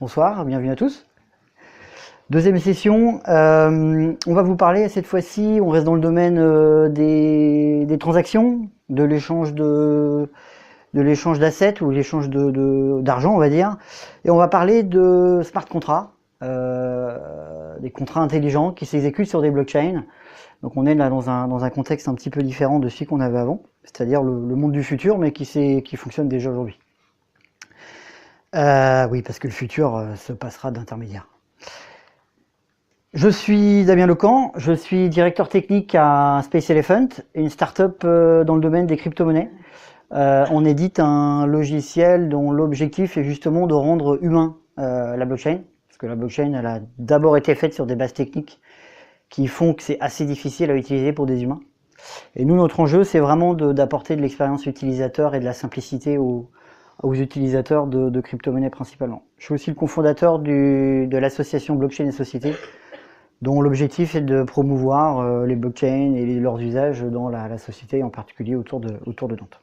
Bonsoir, bienvenue à tous. Deuxième session, on va vous parler cette fois-ci, on reste dans le domaine des transactions, de l'échange d'assets ou l'échange d'argent, on va dire. Et on va parler de smart contracts, des contrats intelligents qui s'exécutent sur des blockchains. Donc on est là dans un contexte un petit peu différent de celui qu'on avait avant, c'est-à-dire le monde du futur, mais qui fonctionne déjà aujourd'hui. Oui, parce que le futur se passera d'intermédiaire. Je suis Damien Lecan, je suis directeur technique à Space Elephant, une start-up dans le domaine des crypto-monnaies. On édite un logiciel dont l'objectif est justement de rendre humain la blockchain, parce que la blockchain elle a d'abord été faite sur des bases techniques qui font que c'est assez difficile à utiliser pour des humains. Et nous, notre enjeu, c'est vraiment d'apporter de l'expérience utilisateur et de la simplicité aux utilisateurs de crypto-monnaies principalement. Je suis aussi le cofondateur de l'association Blockchain et Société, dont l'objectif est de promouvoir les blockchains et leurs usages dans la société, en particulier autour de Nantes.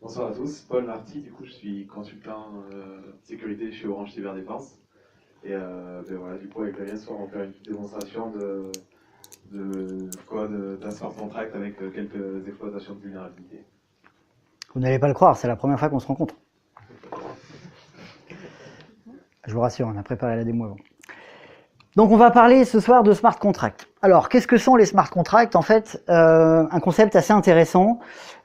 Bonsoir à tous, Paul Marty, du coup je suis consultant sécurité chez Orange Cyberdéfense. Et voilà, du coup avec Damien, on va faire une petite démonstration de code d'un smart contract avec quelques exploitations de vulnérabilité. Vous n'allez pas le croire, c'est la première fois qu'on se rencontre. Je vous rassure, on a préparé la démo avant. Donc on va parler ce soir de smart contracts. Alors qu'est-ce que sont les smart contracts? En fait, un concept assez intéressant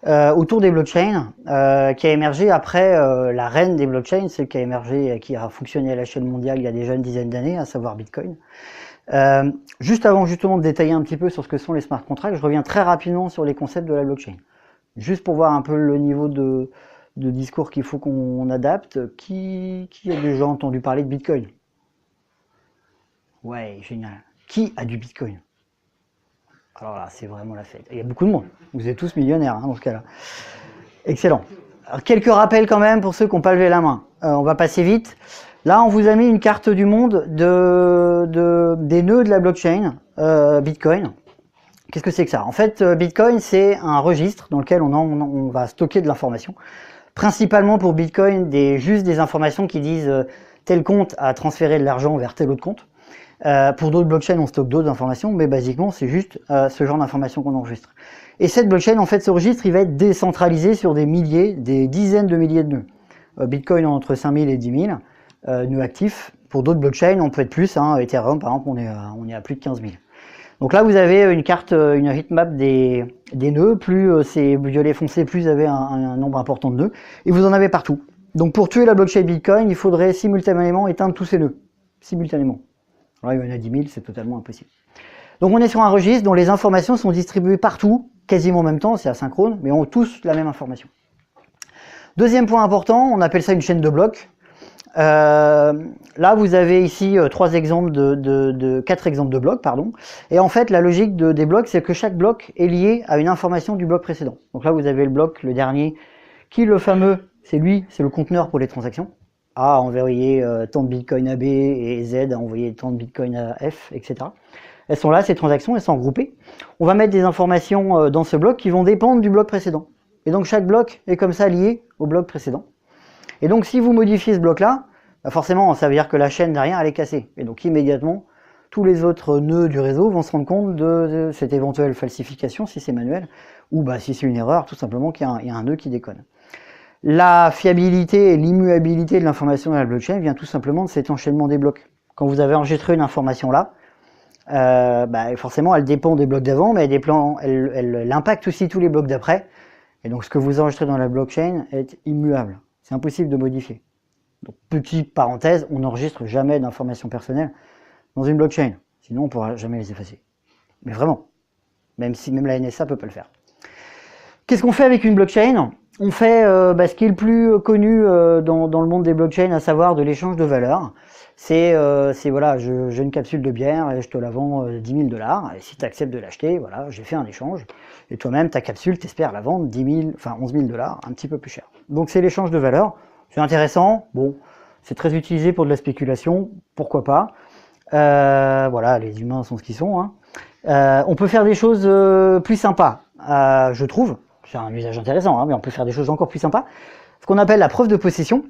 autour des blockchains qui a émergé après la reine des blockchains, celle qui a émergé, qui a fonctionné à l'échelle mondiale il y a déjà une dizaine d'années, à savoir Bitcoin. Juste avant justement de détailler un petit peu sur ce que sont les smart contracts, je reviens très rapidement sur les concepts de la blockchain. Juste pour voir un peu le niveau de discours qu'il faut qu'on adapte. Qui a déjà entendu parler de Bitcoin? Ouais, génial. Qui a du Bitcoin? Alors là, c'est vraiment la fête. Il y a beaucoup de monde. Vous êtes tous millionnaires dans ce cas-là. Excellent. Alors, quelques rappels quand même pour ceux qui n'ont pas levé la main. On va passer vite. Là, on vous a mis une carte du monde des nœuds de la blockchain Bitcoin. Qu'est-ce que c'est que ça? En fait, Bitcoin, c'est un registre dans lequel on va stocker de l'information. Principalement pour Bitcoin, juste des informations qui disent tel compte a transféré de l'argent vers tel autre compte. Pour d'autres blockchains, on stocke d'autres informations, mais basiquement, c'est juste ce genre d'informations qu'on enregistre. Et cette blockchain, en fait, ce registre, il va être décentralisé sur des dizaines de milliers de nœuds. Bitcoin entre 5000 et 10 000 nœuds actifs. Pour d'autres blockchains, on peut être plus. Ethereum, par exemple, on est à plus de 15 000. Donc là, vous avez une carte, une heatmap des nœuds. Plus c'est violet foncé, plus vous avez un nombre important de nœuds. Et vous en avez partout. Donc pour tuer la blockchain Bitcoin, il faudrait simultanément éteindre tous ces nœuds. Simultanément. Alors, il y en a 10 000, c'est totalement impossible. Donc on est sur un registre dont les informations sont distribuées partout, quasiment en même temps, c'est asynchrone, mais ont tous la même information. Deuxième point important, on appelle ça une chaîne de blocs. Là, vous avez ici quatre exemples de blocs, pardon. Et en fait, la logique des blocs, c'est que chaque bloc est lié à une information du bloc précédent. Donc là, vous avez le bloc, le dernier, qui le fameux, c'est le conteneur pour les transactions. A a envoyé tant de bitcoin à B et Z a envoyé tant de bitcoin à F, etc. Elles sont là, ces transactions, elles sont regroupées. On va mettre des informations dans ce bloc qui vont dépendre du bloc précédent. Et donc chaque bloc est comme ça lié au bloc précédent. Et donc si vous modifiez ce bloc-là, bah forcément ça veut dire que la chaîne derrière elle est cassée. Et donc immédiatement, tous les autres nœuds du réseau vont se rendre compte de cette éventuelle falsification, si c'est manuel, ou bah, si c'est une erreur, tout simplement qu'il y a un nœud qui déconne. La fiabilité et l'immuabilité de l'information dans la blockchain vient tout simplement de cet enchaînement des blocs. Quand vous avez enregistré une information là, bah forcément elle dépend des blocs d'avant, mais elle impacte aussi tous les blocs d'après. Et donc ce que vous enregistrez dans la blockchain est immuable. C'est impossible de modifier. Donc petite parenthèse, on n'enregistre jamais d'informations personnelles dans une blockchain. Sinon on ne pourra jamais les effacer. Mais vraiment. Même la NSA ne peut pas le faire. Qu'est-ce qu'on fait avec une blockchain? On fait ce qui est le plus connu dans le monde des blockchains, à savoir de l'échange de valeurs. C'est voilà, j'ai une capsule de bière et je te la vends 10 000 $. Et si tu acceptes de l'acheter, voilà, j'ai fait un échange. Et toi-même, ta capsule, tu espères la vendre 11 000 $, un petit peu plus cher. Donc c'est l'échange de valeurs. C'est intéressant. Bon, c'est très utilisé pour de la spéculation. Pourquoi pas? Voilà, les humains sont ce qu'ils sont. On peut faire des choses plus sympas, je trouve. C'est un usage intéressant, mais on peut faire des choses encore plus sympas. Ce qu'on appelle la preuve de possession.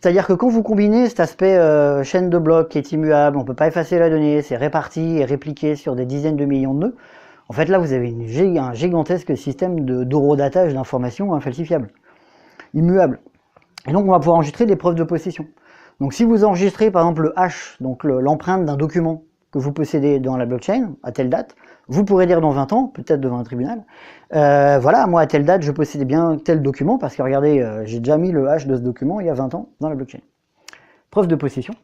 C'est-à-dire que quand vous combinez cet aspect chaîne de blocs qui est immuable, on ne peut pas effacer la donnée, c'est réparti et répliqué sur des dizaines de millions de nœuds, en fait là vous avez un gigantesque système d'horodatage d'informations infalsifiables, immuables. Et donc on va pouvoir enregistrer des preuves de possession. Donc si vous enregistrez par exemple le hash, donc l'empreinte d'un document que vous possédez dans la blockchain à telle date, vous pourrez dire dans 20 ans, peut-être devant un tribunal, voilà, moi à telle date je possédais bien tel document parce que regardez, j'ai déjà mis le hash de ce document il y a 20 ans dans la blockchain. Preuve de possession.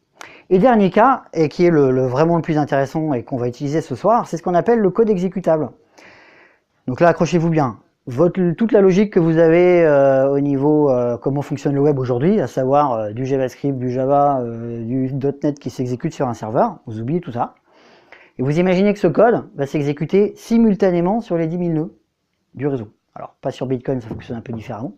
Et dernier cas, et qui est vraiment le plus intéressant et qu'on va utiliser ce soir, c'est ce qu'on appelle le code exécutable. Donc là, accrochez-vous bien. Toute la logique que vous avez au niveau comment fonctionne le web aujourd'hui, à savoir du JavaScript, du Java, du .NET qui s'exécute sur un serveur, vous oubliez tout ça. Et vous imaginez que ce code va s'exécuter simultanément sur les 10 000 nœuds du réseau. Alors, pas sur Bitcoin, ça fonctionne un peu différemment.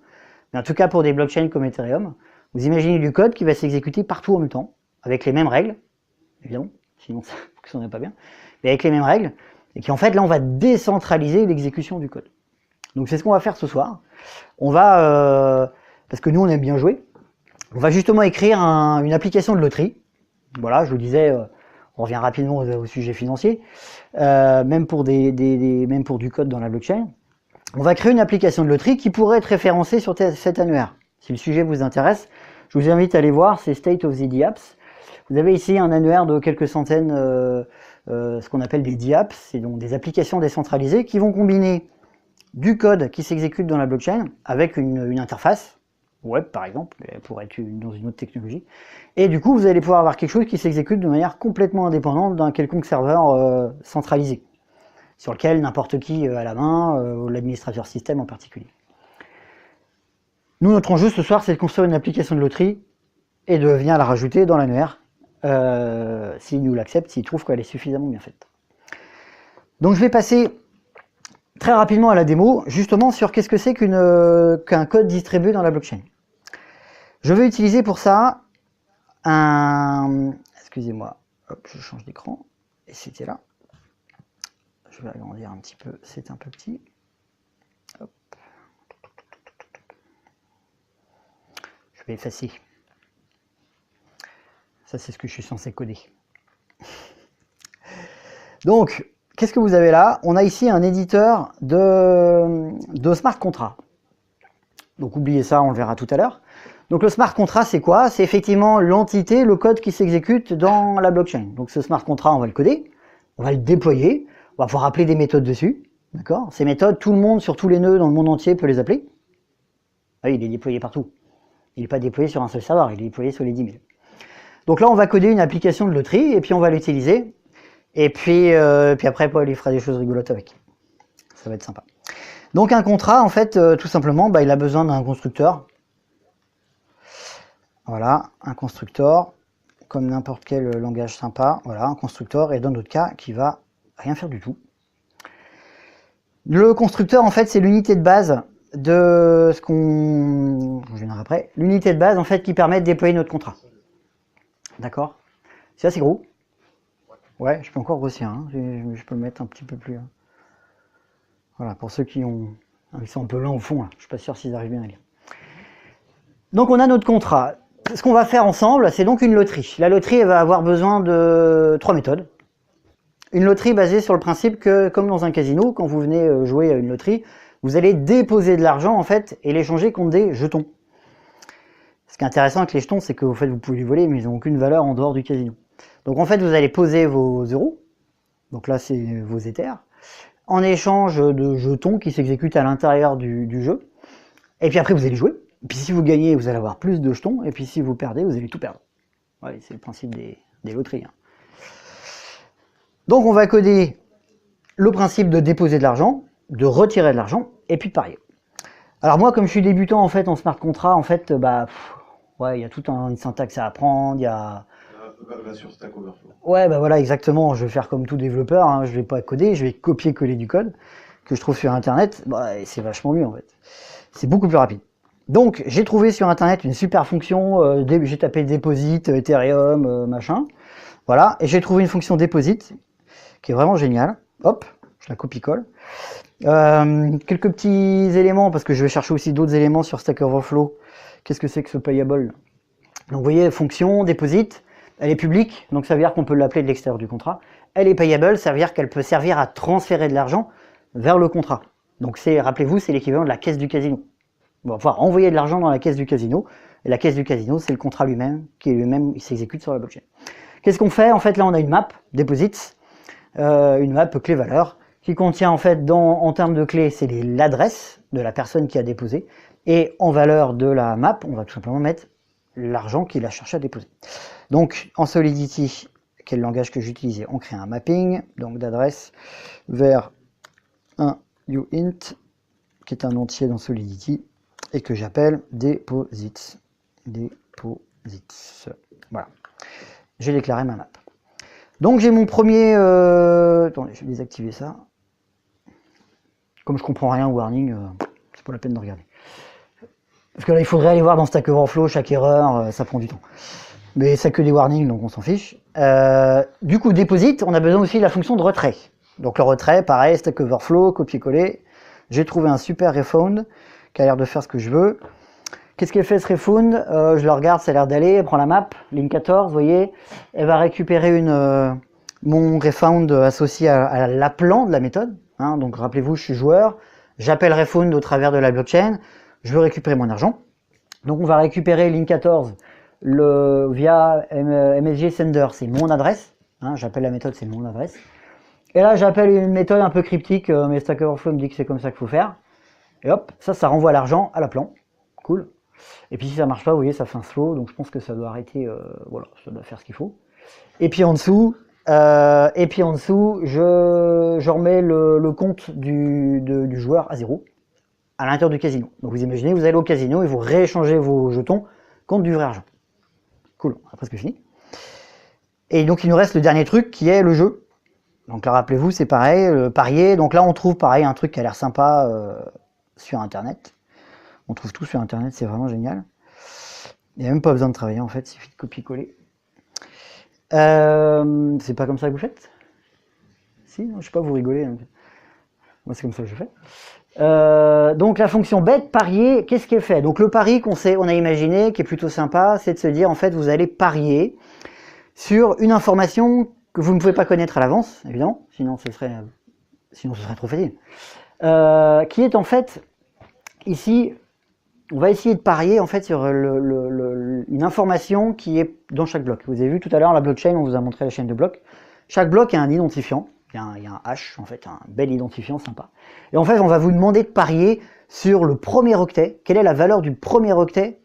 Mais en tout cas, pour des blockchains comme Ethereum, vous imaginez du code qui va s'exécuter partout en même temps, avec les mêmes règles, évidemment, sinon ça ne fonctionnerait pas bien, mais avec les mêmes règles, et qui en fait, là, on va décentraliser l'exécution du code. Donc c'est ce qu'on va faire ce soir. On va, parce que nous on aime bien jouer, on va justement écrire une application de loterie. Voilà, je vous disais, on revient rapidement au sujet financier, même pour même pour du code dans la blockchain. On va créer une application de loterie qui pourrait être référencée sur cet annuaire. Si le sujet vous intéresse, je vous invite à aller voir, c'est State of the DApps. Vous avez ici un annuaire de quelques centaines, ce qu'on appelle des DApps, c'est donc des applications décentralisées qui vont combiner du code qui s'exécute dans la blockchain avec une interface web par exemple, pour être dans une autre technologie. Et du coup, vous allez pouvoir avoir quelque chose qui s'exécute de manière complètement indépendante d'un quelconque serveur centralisé, sur lequel n'importe qui a la main, l'administrateur système en particulier. Nous, notre enjeu ce soir, c'est de construire une application de loterie et de venir la rajouter dans l'annuaire, s'il nous l'accepte, s'il trouve qu'elle est suffisamment bien faite. Donc je vais passer très rapidement à la démo, justement sur qu'est-ce que c'est qu'un code distribué dans la blockchain. Je vais utiliser pour ça excusez-moi, hop, je change d'écran, et c'était là. Je vais agrandir un petit peu, c'est un peu petit. Hop. Je vais effacer. Ça, c'est ce que je suis censé coder. Donc, qu'est-ce que vous avez là? On a ici un éditeur de smart contract. Donc oubliez ça, on le verra tout à l'heure. Donc le smart contract, c'est quoi? C'est effectivement l'entité, le code qui s'exécute dans la blockchain. Donc ce smart contract, on va le coder, on va le déployer, on va pouvoir appeler des méthodes dessus. D'accord? Ces méthodes, tout le monde, sur tous les nœuds dans le monde entier peut les appeler. Ah oui, il est déployé partout. Il n'est pas déployé sur un seul serveur, il est déployé sur les 10 000. Donc là, on va coder une application de loterie, et puis on va l'utiliser. Et puis après, Paul, il fera des choses rigolotes avec. Ça va être sympa. Donc un contrat, en fait, tout simplement, il a besoin d'un constructeur. Voilà, un constructeur, comme n'importe quel langage sympa. Voilà, un constructeur, et dans notre cas, qui va rien faire du tout. Le constructeur, en fait, c'est l'unité de base de ce qu'on... Je viendrai après. L'unité de base, en fait, qui permet de déployer notre contrat. D'accord? C'est assez gros. Ouais, je peux encore grossir, hein. Je peux le mettre un petit peu plus. Voilà, pour ceux qui sont un peu lents au fond, là. Je suis pas sûr s'ils arrivent bien à lire. Donc on a notre contrat. Ce qu'on va faire ensemble, c'est donc une loterie. La loterie, elle va avoir besoin de 3 méthodes. Une loterie basée sur le principe que, comme dans un casino, quand vous venez jouer à une loterie, vous allez déposer de l'argent en fait et l'échanger contre des jetons. Ce qui est intéressant avec les jetons, c'est que en fait, vous pouvez les voler, mais ils n'ont aucune valeur en dehors du casino. Donc en fait, vous allez poser vos euros, donc là c'est vos Ethers, en échange de jetons qui s'exécutent à l'intérieur du jeu. Et puis après, vous allez jouer. Et puis si vous gagnez, vous allez avoir plus de jetons. Et puis si vous perdez, vous allez tout perdre. Ouais, c'est le principe des loteries. Donc on va coder le principe de déposer de l'argent, de retirer de l'argent, et puis de parier. Alors moi, comme je suis débutant en fait en smart contract, en fait, ouais, il y a toute une syntaxe à apprendre, il y a... Va sur Stack Overflow. Ouais, voilà, exactement. Je vais faire comme tout développeur, hein. Je vais pas coder, je vais copier-coller du code que je trouve sur Internet. Et c'est vachement mieux en fait. C'est beaucoup plus rapide. Donc, j'ai trouvé sur Internet une super fonction. J'ai tapé deposit, Ethereum, machin. Voilà, et j'ai trouvé une fonction deposit qui est vraiment géniale. Hop, je la copie-colle. Quelques petits éléments parce que je vais chercher aussi d'autres éléments sur Stack Overflow. Qu'est-ce que c'est que ce payable? Donc vous voyez, fonction, deposit, elle est publique, donc ça veut dire qu'on peut l'appeler de l'extérieur du contrat. Elle est payable, ça veut dire qu'elle peut servir à transférer de l'argent vers le contrat. Donc rappelez-vous, c'est l'équivalent de la caisse du casino. On va pouvoir envoyer de l'argent dans la caisse du casino, et la caisse du casino, c'est le contrat lui-même, qui lui-même s'exécute sur la blockchain. Qu'est-ce qu'on fait? En fait, là, on a une map, deposits, une map clé-valeur, qui contient, en fait, en termes de clé, c'est l'adresse de la personne qui a déposé, et en valeur de la map, on va tout simplement mettre l'argent qu'il a cherché à déposer. Donc, en Solidity, quel langage que j'utilisais? On crée un mapping, donc d'adresse vers un uint, qui est un entier dans Solidity, et que j'appelle deposits. Deposits. Voilà. J'ai déclaré ma map. Donc j'ai mon premier... Attendez, je vais désactiver ça. Comme je comprends rien au warning, c'est pas la peine de regarder. Parce que là, il faudrait aller voir dans Stack Overflow, chaque erreur, ça prend du temps. Mais c'est que des warnings, donc on s'en fiche. Du coup, deposit, on a besoin aussi de la fonction de retrait. Donc le retrait, pareil, Stack Overflow, copier-coller. J'ai trouvé un super refound qui a l'air de faire ce que je veux. Qu'est-ce qu'elle fait ce refound? Je le regarde, ça a l'air d'aller, elle prend la map, ligne 14, vous voyez. Elle va récupérer mon refound associé à l'appelant de la méthode. Hein, donc rappelez-vous, je suis joueur, j'appelle refound au travers de la blockchain, je veux récupérer mon argent. Donc on va récupérer ligne 14 via MSG Sender, c'est mon adresse. Hein, j'appelle la méthode, c'est mon adresse. Et là, j'appelle une méthode un peu cryptique, mais Stack Overflow me dit que c'est comme ça qu'il faut faire. Et hop, ça renvoie l'argent à l'appelant. Cool. Et puis si ça marche pas, vous voyez, ça fait un slow, donc je pense que ça doit arrêter, voilà, ça doit faire ce qu'il faut. Et puis en dessous, je remets le compte du joueur à 0 à l'intérieur du casino. Donc vous imaginez, vous allez au casino et vous rééchangez vos jetons contre du vrai argent. Cool, on a presque fini. Et donc il nous reste le dernier truc qui est le jeu. Donc là, rappelez-vous, c'est pareil, parier. Donc là, on trouve pareil un truc qui a l'air sympa sur Internet. On trouve tout sur Internet, c'est vraiment génial. Il n'y a même pas besoin de travailler en fait, il suffit de copier-coller. C'est pas comme ça que vous faites? Si, je sais pas, vous rigolez. Donc. Moi, c'est comme ça que je fais. Donc la fonction bet, parier, qu'est-ce qu'elle fait? Donc le pari qu'on a imaginé, qui est plutôt sympa, c'est de se dire en fait, vous allez parier sur une information que vous ne pouvez pas connaître à l'avance, évidemment, sinon ce serait trop facile. Qui est en fait, ici, on va essayer de parier en fait sur une information qui est dans chaque bloc. Vous avez vu tout à l'heure la blockchain, on vous a montré la chaîne de blocs. Chaque bloc a un identifiant, il y a un hash, en fait, un bel identifiant sympa. Et en fait, on va vous demander de parier sur le premier octet. Quelle est la valeur du premier octet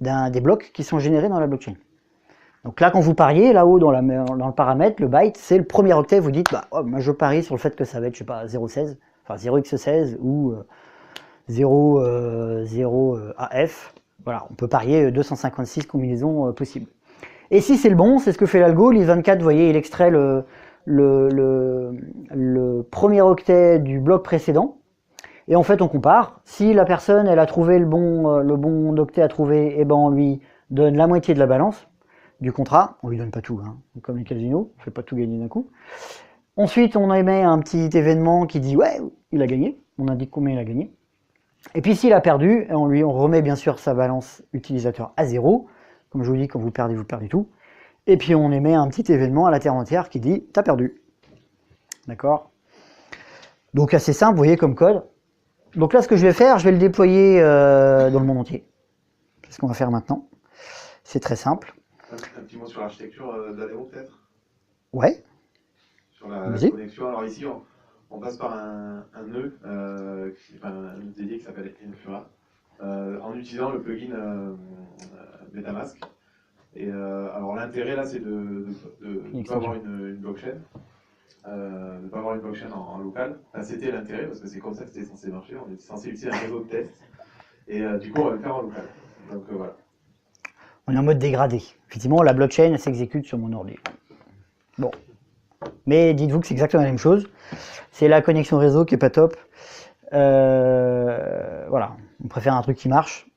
des blocs qui sont générés dans la blockchain? Donc là, quand vous pariez, là-haut dans le paramètre, le byte, c'est le premier octet, vous dites, bah, oh, moi je parie sur le fait que ça va être, je sais pas, 0,16, enfin 0x16 ou 0 AF. Voilà, on peut parier 256 combinaisons possibles. Et si c'est le bon, c'est ce que fait l'algo, l'IS24, vous voyez, il extrait le premier octet du bloc précédent. Et en fait, on compare. Si la personne, elle a trouvé le bon octet à trouver, et ben on lui donne la moitié de la balance du contrat. On lui donne pas tout, hein, comme les casinos, on fait pas tout gagner d'un coup. Ensuite, on émet un petit événement qui dit ouais, il a gagné. On indique combien il a gagné. Et puis s'il a perdu, on remet bien sûr sa balance utilisateur à 0. Comme je vous dis, quand vous perdez tout. Et puis on émet un petit événement à la terre entière qui dit t'as perdu. D'accord? Donc assez simple, vous voyez, comme code. Donc là, ce que je vais faire, je vais le déployer dans le monde entier. C'est ce qu'on va faire maintenant. C'est très simple. Un petit mot sur l'architecture de la démo peut-être? Ouais. Sur la connexion. Alors ici, on passe par un nœud, un nœud dédié qui s'appelle Infura, en utilisant le plugin MetaMask. Et alors l'intérêt là, c'est de ne pas avoir une blockchain, de ne pas avoir une blockchain en local. Enfin, c'était l'intérêt parce que c'est comme ça que c'était censé marcher. On était censé utiliser un réseau de test. Et du coup, on va le faire en local. Donc voilà. On est en mode dégradé. Effectivement, la blockchain elle s'exécute sur mon ordi. Bon. Mais dites-vous que c'est exactement la même chose. C'est la connexion réseau qui est pas top. Voilà. On préfère un truc qui marche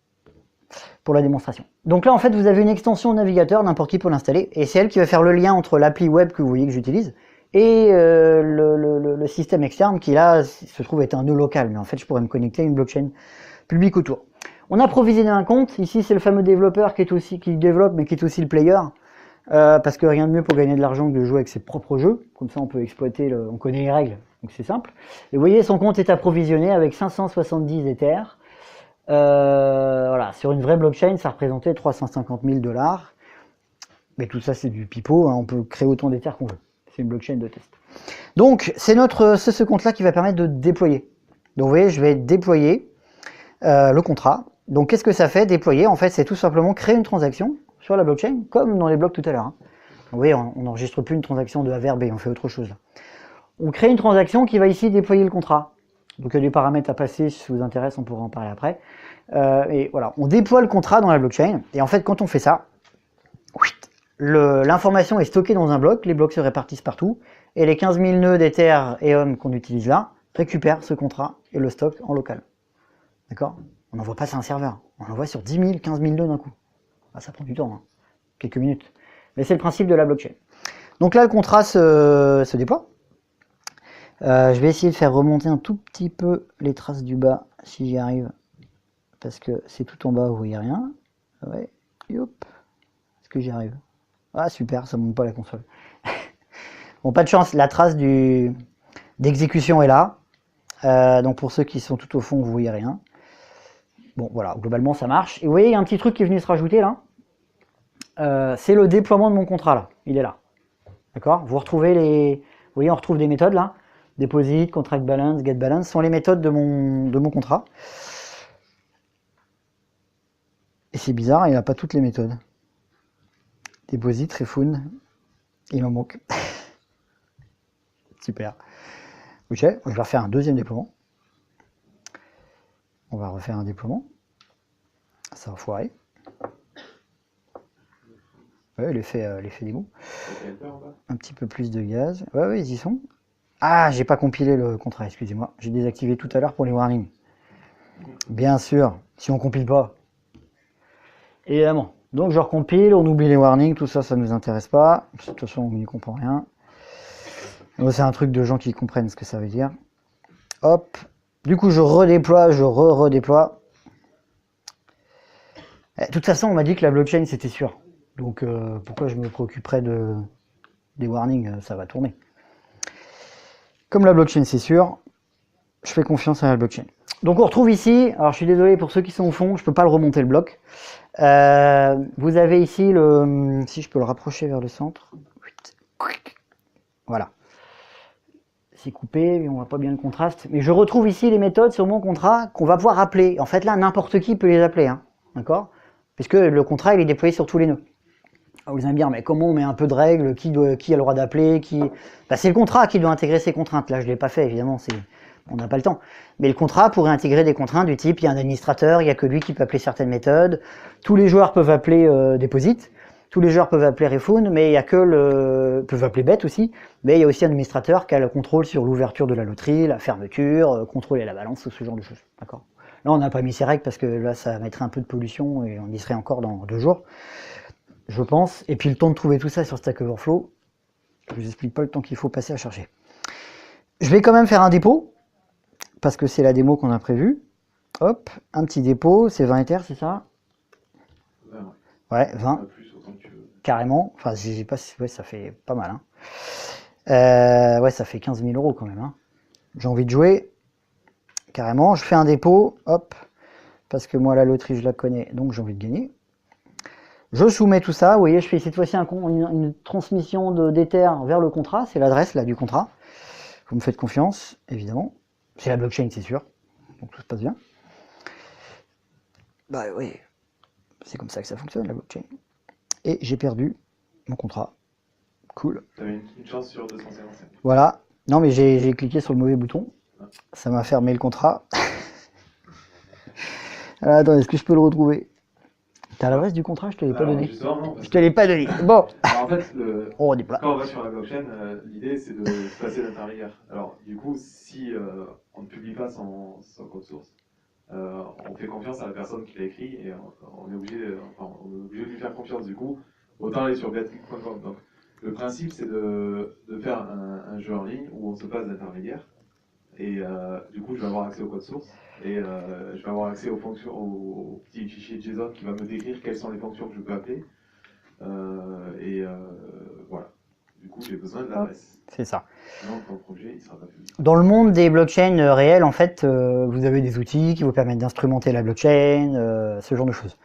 pour la démonstration. Donc là, en fait, vous avez une extension navigateur, n'importe qui peut l'installer. Et c'est elle qui va faire le lien entre l'appli web que vous voyez que j'utilise et le système externe qui là se trouve être un nœud local. Mais en fait, je pourrais me connecter à une blockchain publique autour. On a provisionné un compte. Ici, c'est le fameux développeur qui développe, mais qui est aussi le player. Parce que rien de mieux pour gagner de l'argent que de jouer avec ses propres jeux. Comme ça, on peut exploiter, on connaît les règles, donc c'est simple. Et vous voyez, son compte est approvisionné avec 570 Ethers. Voilà, sur une vraie blockchain, ça représentait 350 000 $. Mais tout ça, c'est du pipeau. Hein, on peut créer autant d'Ethers qu'on veut. C'est une blockchain de test. Donc, c'est ce compte-là qui va permettre de déployer. Donc, vous voyez, je vais déployer le contrat. Donc, qu'est-ce que ça fait déployer? En fait, c'est tout simplement créer une transaction sur la blockchain, comme dans les blocs tout à l'heure. Hein. Vous voyez, on n'enregistre plus une transaction de A vers B, on fait autre chose. Là. On crée une transaction qui va ici déployer le contrat. Donc, il y a des paramètres à passer, si ça vous intéresse, on pourra en parler après. Et voilà, on déploie le contrat dans la blockchain. Et en fait, quand on fait ça, l'information est stockée dans un bloc, les blocs se répartissent partout, et les 15 000 nœuds d'Ether et Ethereum qu'on utilise là récupèrent ce contrat et le stockent en local. D'accord? On n'envoie pas ça à un serveur, on l'envoie sur 10 000, 15 000 nœuds d'un coup. Ah, ça prend du temps, hein. Quelques minutes. Mais c'est le principe de la blockchain. Donc là, le contrat se déploie. Je vais essayer de faire remonter un tout petit peu les traces du bas, si j'y arrive. Parce que c'est tout en bas, vous voyez rien. Ouais, hop. Est-ce que j'y arrive? Ah super, ça monte pas la console. Bon, pas de chance, la trace d'exécution est là. Donc pour ceux qui sont tout au fond, vous voyez rien. Bon voilà, globalement ça marche. Et vous voyez, il y a un petit truc qui est venu se rajouter là. C'est le déploiement de mon contrat là. Il est là. D'accord? Vous retrouvez vous voyez, on retrouve des méthodes là. Deposit, contract balance, get balance sont les méthodes de mon contrat. Et c'est bizarre, il n'a pas toutes les méthodes. Deposit, refund, il en manque. Super. Ok, je vais refaire un deuxième déploiement. On va refaire un déploiement. Ça va foirer. Ouais, l'effet démo. Un petit peu plus de gaz. Ouais, ils y sont. Ah, j'ai pas compilé le contrat, excusez-moi. J'ai désactivé tout à l'heure pour les warnings. Bien sûr, si on compile pas. Évidemment. Donc je recompile, on oublie les warnings, tout ça, ça ne nous intéresse pas. De toute façon, on n'y comprend rien. C'est un truc de gens qui comprennent ce que ça veut dire. Hop. Du coup, je redéploie, je redéploie. De toute façon, on m'a dit que la blockchain, c'était sûr. Donc, pourquoi je me préoccuperais des warnings? Ça va tourner. Comme la blockchain, c'est sûr, je fais confiance à la blockchain. Donc, on retrouve ici, alors je suis désolé pour ceux qui sont au fond, je ne peux pas le remonter le bloc. Vous avez ici si je peux le rapprocher vers le centre. Voilà. C'est coupé, mais on voit pas bien le contraste. Mais je retrouve ici les méthodes sur mon contrat qu'on va pouvoir appeler. En fait, là, n'importe qui peut les appeler. Hein, d'accord? Puisque le contrat, il est déployé sur tous les nœuds. Vous allez me dire, mais comment on met un peu de règles? Qui a le droit d'appeler? C'est le contrat qui doit intégrer ces contraintes. Là, je ne l'ai pas fait, évidemment. On n'a pas le temps. Mais le contrat pourrait intégrer des contraintes du type, il y a un administrateur, il n'y a que lui qui peut appeler certaines méthodes. Tous les joueurs peuvent appeler deposit. Tous les joueurs peuvent appeler refund, mais il y a que peuvent appeler bet aussi, mais il y a aussi un administrateur qui a le contrôle sur l'ouverture de la loterie, la fermeture, contrôler la balance, ce genre de choses. D'accord. Là, on n'a pas mis ces règles parce que là, ça mettrait un peu de pollution et on y serait encore dans 2 jours, je pense. Et puis le temps de trouver tout ça sur Stack Overflow, je vous explique pas le temps qu'il faut passer à chercher. Je vais quand même faire un dépôt parce que c'est la démo qu'on a prévue. Hop, un petit dépôt, c'est 20 Ethers, c'est ça? 20, ouais, 20. Carrément, enfin, j'ai pas, ouais, ça fait pas mal. Hein. Ouais, ça fait 15 000 € quand même. Hein. J'ai envie de jouer. Carrément, je fais un dépôt, hop, parce que moi la loterie je la connais, donc j'ai envie de gagner. Je soumets tout ça, vous voyez, je fais cette fois-ci une transmission d'Ether vers le contrat, c'est l'adresse là du contrat. Vous me faites confiance, évidemment. C'est la blockchain, c'est sûr, donc tout se passe bien. Bah oui, c'est comme ça que ça fonctionne la blockchain. Et j'ai perdu mon contrat. Cool. T'avais une chance sur 255. Voilà. Non, mais j'ai cliqué sur le mauvais bouton. Ça m'a fermé le contrat. Alors, attends, est-ce que je peux le retrouver? T'as l'adresse du contrat? Je te l'ai pas donné. Non, je te l'ai pas donné. Bon. Alors, en fait, quand on va sur la blockchain, l'idée c'est de se passer d'intermédiaire. Alors, du coup, si on ne publie pas son code source, on fait confiance à la personne qui l'a écrit et on est obligé de lui faire confiance. Du coup, autant aller sur betclic.com. Donc, le principe c'est de faire un jeu en ligne où on se passe d'intermédiaire. Et du coup, je vais avoir accès au code source. Et je vais avoir accès aux fonctions, au petit fichier JSON qui va me décrire quelles sont les fonctions que je peux appeler. Voilà. Du coup, j'ai besoin de l'adresse. C'est ça. Sinon, ton projet, il sera pas public. Dans le monde des blockchains réels, en fait, vous avez des outils qui vous permettent d'instrumenter la blockchain, ce genre de choses.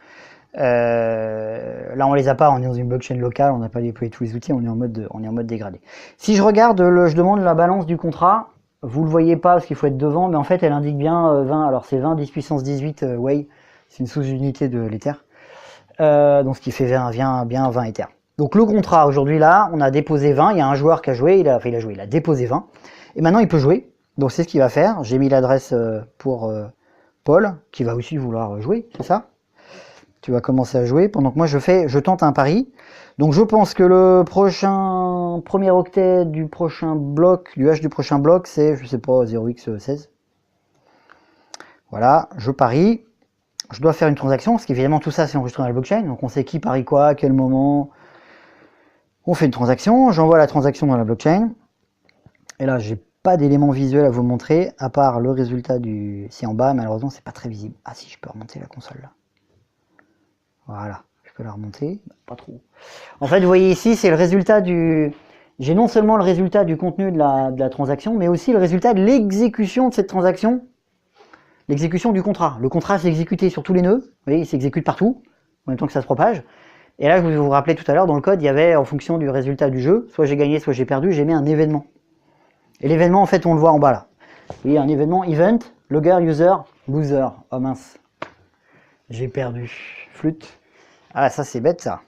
Là, on les a pas, on est dans une blockchain locale, on n'a pas déployé tous les outils, on est en mode dégradé. Si je regarde, je demande la balance du contrat, vous le voyez pas parce qu'il faut être devant, mais en fait, elle indique bien 20, alors c'est 20 10 puissance 18 Wei, c'est une sous-unité de l'Ether, donc ce qui fait bien 20 Ether. Donc le contrat, aujourd'hui là, on a déposé 20, il y a un joueur qui a joué, il a déposé 20, et maintenant il peut jouer, donc c'est ce qu'il va faire, j'ai mis l'adresse pour Paul, qui va aussi vouloir jouer, c'est ça ? Tu vas commencer à jouer pendant que moi je tente un pari. Donc je pense que le premier octet du prochain bloc, du hash du prochain bloc, c'est, je sais pas, 0x16. Voilà, je parie. Je dois faire une transaction, parce qu'évidemment tout ça c'est enregistré dans la blockchain, donc on sait qui parie quoi, à quel moment. On fait une transaction, j'envoie la transaction dans la blockchain. Et là, j'ai pas d'éléments visuels à vous montrer, à part le résultat du... C'est en bas, malheureusement c'est pas très visible. Ah si, je peux remonter la console là. Voilà, je peux la remonter, pas trop. En fait, vous voyez ici, c'est le résultat du... J'ai non seulement le résultat du contenu de la transaction, mais aussi le résultat de l'exécution de cette transaction, l'exécution du contrat. Le contrat s'est exécuté sur tous les nœuds, vous voyez, il s'exécute partout, en même temps que ça se propage. Et là, je vous rappelais tout à l'heure, dans le code, il y avait, en fonction du résultat du jeu, soit j'ai gagné, soit j'ai perdu, j'ai mis un événement. Et l'événement, en fait, on le voit en bas là. Vous voyez, un événement, event, logger, user, loser. Oh mince, j'ai perdu. Flûte. Ah, ça c'est bête ça.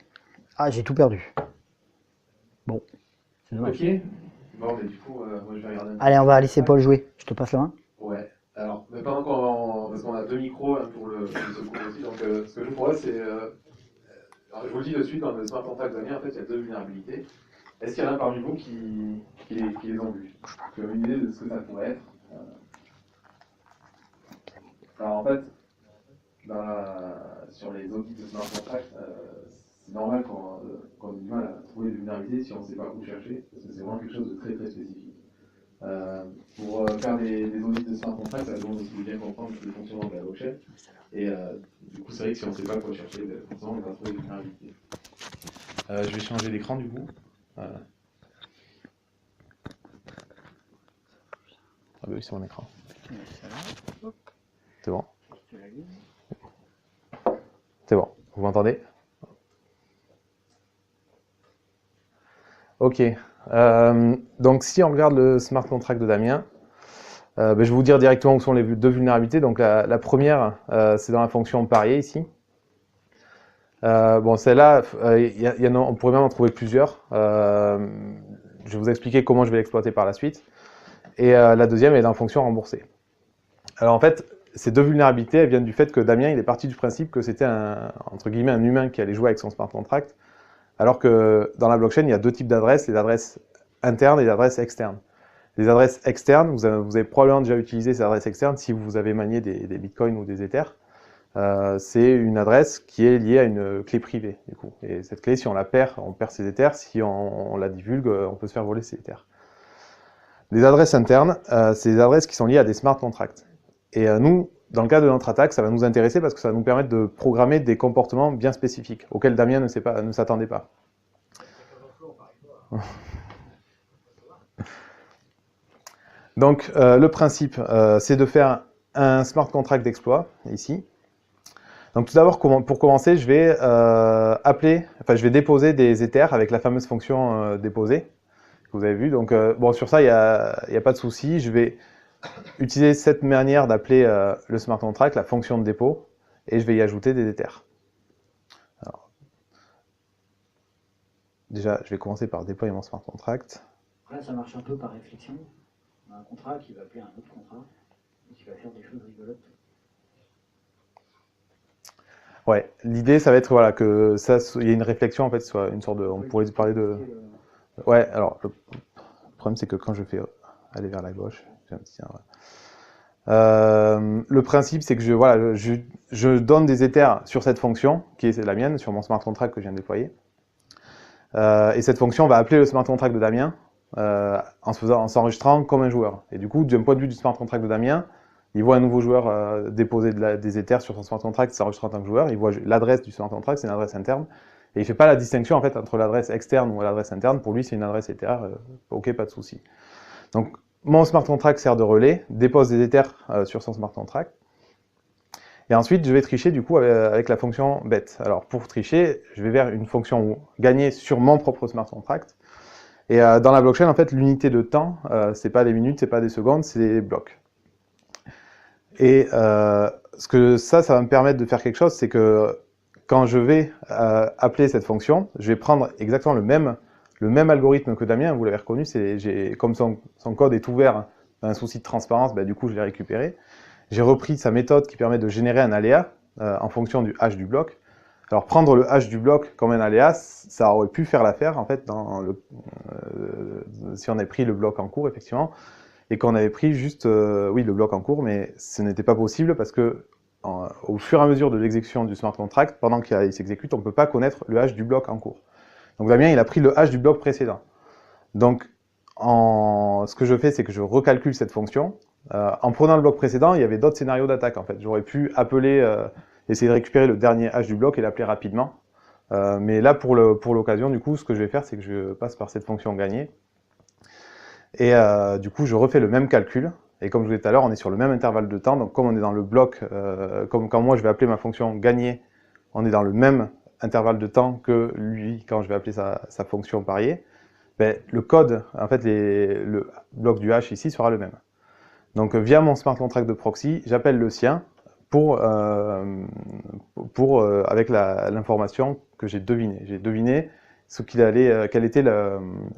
Ah, j'ai tout perdu. Bon, c'est dommage. Ok. Bon, mais du coup, moi je vais regarder. Allez, on va laisser Paul jouer. Je te passe la main. Ouais. Alors, mais pendant qu'on. Parce qu'on a deux micros hein, pour le secours aussi. Donc, ce que je vous propose, c'est. Alors, je vous le dis de suite, dans le smart contract Damien, en fait, il y a deux vulnérabilités. Est-ce qu'il y en a parmi vous qui les ont vues? Tu as une idée de ce que ça pourrait être? Alors, en fait. Sur les audits de smart contract, c'est normal qu'on ait du mal à trouver des vulnérabilités si on ne sait pas où chercher, parce que c'est vraiment quelque chose de très très spécifique. Pour faire des audits de smart contract, ça demande aussi de bien comprendre le fonctionnement de la blockchain. Et du coup, c'est vrai que si on ne sait pas quoi chercher, forcément on va trouver des vulnérabilités. Je vais changer d'écran du coup. Ah bah oui, c'est mon écran. C'est bon. C'est bon, vous m'entendez? Ok, donc si on regarde le smart contract de Damien, je vais vous dire directement où sont les deux vulnérabilités. Donc la première, c'est dans la fonction parier ici. Bon, celle-là, on pourrait même en trouver plusieurs. Je vais vous expliquer comment je vais l'exploiter par la suite. Et la deuxième est dans la fonction remboursée. Alors en fait, ces deux vulnérabilités elles viennent du fait que Damien il est parti du principe que c'était entre guillemets un humain qui allait jouer avec son smart contract, alors que dans la blockchain il y a deux types d'adresses, les adresses internes et les adresses externes. Les adresses externes, vous avez probablement déjà utilisé ces adresses externes si vous avez manié des bitcoins ou des ethers. C'est une adresse qui est liée à une clé privée du coup. Et cette clé, si on la perd, on perd ses ethers. Si on la divulgue, on peut se faire voler ses ethers. Les adresses internes, c'est des adresses qui sont liées à des smart contracts. Et nous, dans le cas de notre attaque, ça va nous intéresser parce que ça va nous permettre de programmer des comportements bien spécifiques, auxquels Damien ne s'attendait pas. Donc, le principe, c'est de faire un smart contract d'exploit, ici. Donc, tout d'abord, pour commencer, je vais déposer des ethers avec la fameuse fonction déposer, que vous avez vu. Donc, bon, sur ça, il n'y a pas de souci. Je vais utiliser cette manière d'appeler le smart contract, la fonction de dépôt, et je vais y ajouter des ethers. Alors, déjà, je vais commencer par déployer mon smart contract. Là, ça marche un peu par réflexion. On a un contrat qui va appeler un autre contrat, et qui va faire des choses rigolotes. Ouais, l'idée, ça va être voilà, que ça, il y ait une réflexion, en fait, soit une sorte de. On pourrait parler de. Ouais, alors, le problème, c'est que quand je fais aller vers la gauche, j'ai un petit. Le principe, c'est que je donne des ethers sur cette fonction, qui est la mienne, sur mon smart contract que je viens de déployer. Et cette fonction va appeler le smart contract de Damien en s'enregistrant comme un joueur. Et du coup, d'un point de vue du smart contract de Damien, il voit un nouveau joueur déposer des Ethers sur son smart contract, s'enregistrer en tant que joueur. Il voit l'adresse du smart contract, c'est une adresse interne. Et il ne fait pas la distinction en fait, entre l'adresse externe ou l'adresse interne. Pour lui, c'est une adresse Ether. OK, pas de souci. Donc, mon smart contract sert de relais, dépose des Ethers sur son smart contract. Et ensuite, je vais tricher du coup avec la fonction bet. Alors, pour tricher, je vais vers une fonction gagner sur mon propre smart contract. Et dans la blockchain, en fait, l'unité de temps, c'est pas des minutes, c'est pas des secondes, c'est des blocs. Et ça va me permettre de faire quelque chose, c'est que quand je vais appeler cette fonction, je vais prendre exactement le même algorithme que Damien, vous l'avez reconnu, comme son code est ouvert dans un souci de transparence, du coup je l'ai récupéré. J'ai repris sa méthode qui permet de générer un aléa en fonction du hash du bloc. Alors prendre le hash du bloc comme un aléa, ça aurait pu faire l'affaire en fait si on avait pris le bloc en cours effectivement, et qu'on avait pris juste le bloc en cours, mais ce n'était pas possible parce que au fur et à mesure de l'exécution du smart contract, pendant qu'il s'exécute, on ne peut pas connaître le hash du bloc en cours. Donc Damien, il a pris le hash du bloc précédent. Donc ce que je fais, c'est que je recalcule cette fonction. En prenant le bloc précédent, il y avait d'autres scénarios d'attaque en fait. J'aurais pu appeler, essayer de récupérer le dernier hash du bloc et l'appeler rapidement. Mais là, pour l'occasion, du coup, ce que je vais faire, c'est que je passe par cette fonction gagner. Et du coup, je refais le même calcul. Et comme je vous disais tout à l'heure, on est sur le même intervalle de temps. Donc, comme on est dans le bloc, comme quand moi je vais appeler ma fonction gagner, on est dans le même intervalle de temps que lui quand je vais appeler sa fonction parier. Le code, en fait, le bloc du hash ici sera le même. Donc, via mon smart contract de proxy, j'appelle le sien avec l'information que j'ai devinée. J'ai deviné quel était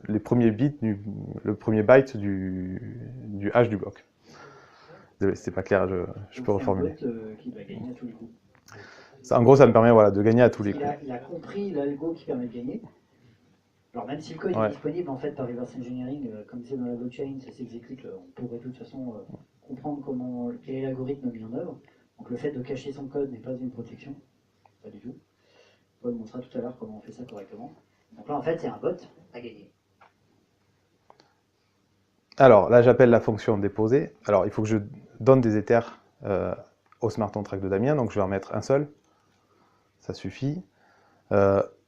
les premiers bits, le premier byte du hash du bloc. Désolé, c'était pas clair, je peux reformuler. C'est un bot qui va gagner à tous les coups. En gros, ça me permet de gagner à tous les coups. Il a compris l'algo qui permet de gagner. Alors même si le code est disponible en fait par reverse engineering, comme c'est dans la blockchain, ça s'exécute, on pourrait de toute façon comprendre quel est l'algorithme mis en œuvre. Donc le fait de cacher son code n'est pas une protection, pas du tout. Paul montrera tout à l'heure comment on fait ça correctement. Donc là en fait c'est un bot à gagner. Alors là j'appelle la fonction déposer. Alors il faut que je donne des Ethers au smart contract de Damien, donc je vais en mettre un seul. Ça suffit.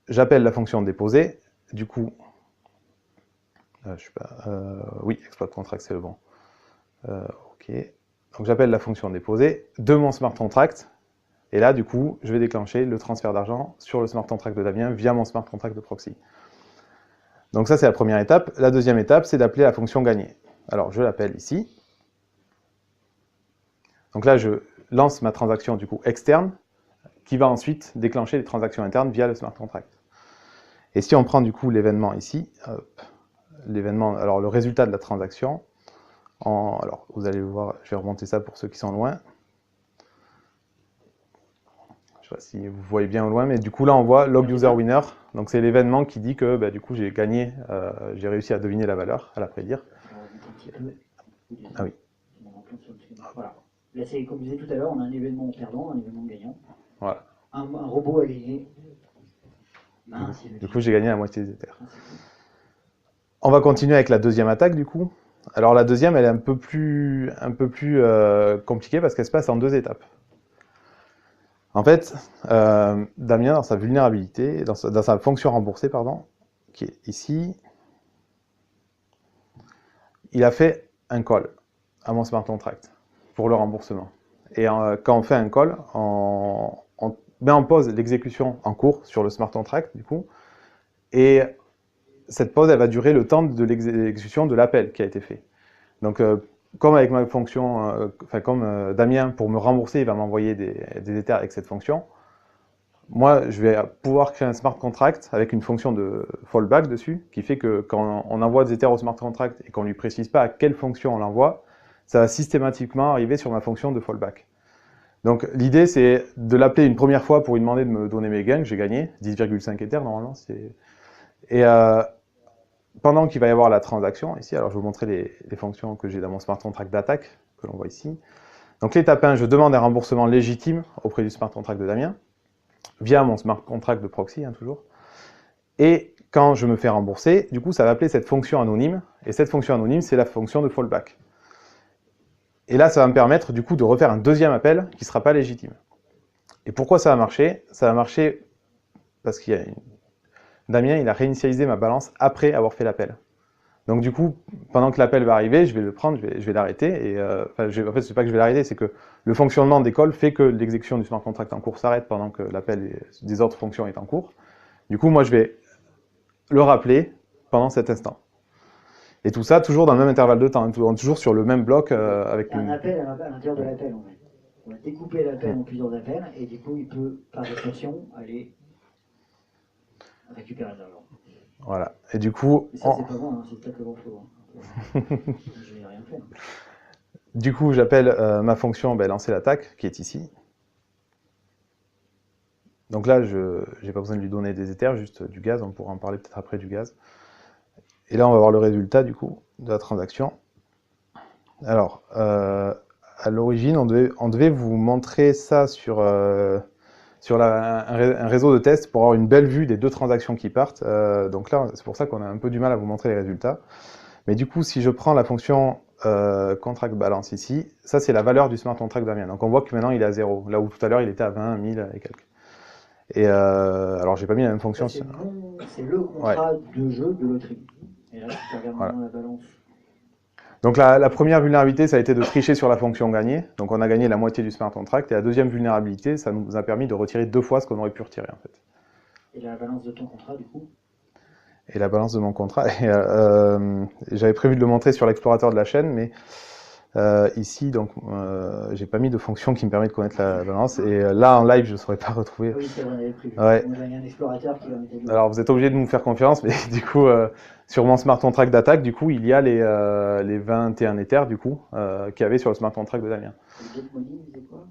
J'appelle la fonction déposer. Du coup, oui, exploit contract, c'est le bon. OK. Donc j'appelle la fonction déposer de mon smart contract. Et là, du coup, je vais déclencher le transfert d'argent sur le smart contract de Damien via mon smart contract de proxy. Donc ça, c'est la première étape. La deuxième étape, c'est d'appeler la fonction gagner. Alors, je l'appelle ici. Donc là, je lance ma transaction du coup externe qui va ensuite déclencher les transactions internes via le smart contract. Et si on prend du coup l'événement ici, l'événement, alors le résultat de la transaction, alors vous allez voir, je vais remonter ça pour ceux qui sont loin. Je ne sais pas si vous voyez bien au loin, mais du coup là on voit log user winner, donc c'est l'événement qui dit que du coup j'ai gagné, j'ai réussi à deviner la valeur, à la prédire. Ah oui. Voilà. Là c'est comme je disais tout à l'heure, on a un événement perdant, un événement gagnant. Voilà. Un robot a gagné. Du coup, j'ai gagné la moitié des Ethers. On va continuer avec la deuxième attaque, du coup. Alors, la deuxième, elle est un peu plus compliquée parce qu'elle se passe en deux étapes. En fait, Damien, dans sa vulnérabilité, dans sa fonction remboursée, pardon, qui est ici, il a fait un call à mon smart contract pour le remboursement. Et quand on fait un call, on met en pause l'exécution en cours sur le smart contract, du coup, et cette pause, elle va durer le temps de l'exécution de l'appel qui a été fait. Donc, comme avec ma fonction, comme Damien, pour me rembourser, il va m'envoyer des Ethers avec cette fonction, moi, je vais pouvoir créer un smart contract avec une fonction de fallback dessus, qui fait que quand on envoie des Ethers au smart contract et qu'on ne lui précise pas à quelle fonction on l'envoie, ça va systématiquement arriver sur ma fonction de fallback. Donc l'idée c'est de l'appeler une première fois pour lui demander de me donner mes gains, que j'ai gagné, 10,5 Ethers normalement. Et pendant qu'il va y avoir la transaction, ici, alors je vais vous montrer les fonctions que j'ai dans mon smart contract d'attaque, que l'on voit ici. Donc l'étape 1, je demande un remboursement légitime auprès du smart contract de Damien, via mon smart contract de proxy, toujours. Et quand je me fais rembourser, du coup, ça va appeler cette fonction anonyme. Et cette fonction anonyme, c'est la fonction de fallback. Et là, ça va me permettre, du coup, de refaire un deuxième appel qui ne sera pas légitime. Et pourquoi ça va marcher? Ça va marcher parce qu'il y a Damien, il a réinitialisé ma balance après avoir fait l'appel. Donc du coup, pendant que l'appel va arriver, je vais le prendre, je vais l'arrêter. Et en fait, c'est pas que je vais l'arrêter, c'est que le fonctionnement des calls fait que l'exécution du smart contract en cours s'arrête pendant que l'appel des autres fonctions est en cours. Du coup, moi, je vais le rappeler pendant cet instant. Et tout ça, toujours dans le même intervalle de temps, toujours sur le même bloc avec un appel à l'intérieur de l'appel, en fait. On va découper l'appel en plusieurs appels, et du coup, il peut, par définition, aller récupérer de l'argent. Voilà. Et du coup... Mais ça, c'est pas bon, hein, c'est peut-être le bon flow. Hein. Je n'ai rien fait. Du coup, j'appelle ma fonction lancer l'attaque, qui est ici. Donc là, je n'ai pas besoin de lui donner des éthers, juste du gaz. On pourra en parler peut-être après du gaz. Et là, on va voir le résultat, du coup, de la transaction. Alors, à l'origine, on devait vous montrer ça sur un réseau de tests pour avoir une belle vue des deux transactions qui partent. Donc là, c'est pour ça qu'on a un peu du mal à vous montrer les résultats. Mais du coup, si je prends la fonction contract balance ici, ça c'est la valeur du smart contract Damien. Donc on voit que maintenant il est à 0, là où tout à l'heure il était à 20, 1000 et quelques. Et alors j'ai pas mis la même fonction. C'est le contrat de jeu de loterie. Et là, tu regardes maintenant la balance. Donc la première vulnérabilité, ça a été de tricher sur la fonction gagnée. Donc on a gagné la moitié du smart contract. Et la deuxième vulnérabilité, ça nous a permis de retirer 2 fois ce qu'on aurait pu retirer en fait. Et la balance de ton contrat du coup? Et la balance de mon contrat, j'avais prévu de le montrer sur l'explorateur de la chaîne, mais ici, donc, j'ai pas mis de fonction qui me permet de connaître la balance. Et là, en live, je ne saurais pas retrouver. Oui, c'est vrai, on avait prévu. Ouais. On avait un explorateur qui va mettre le... Alors, vous êtes obligé de nous faire confiance, mais du coup, sur mon smart contract d'attaque, du coup, il y a les 21 Ethers, du coup, qu'il y avait sur le smart contract de Damien. Get Money, c'est quoi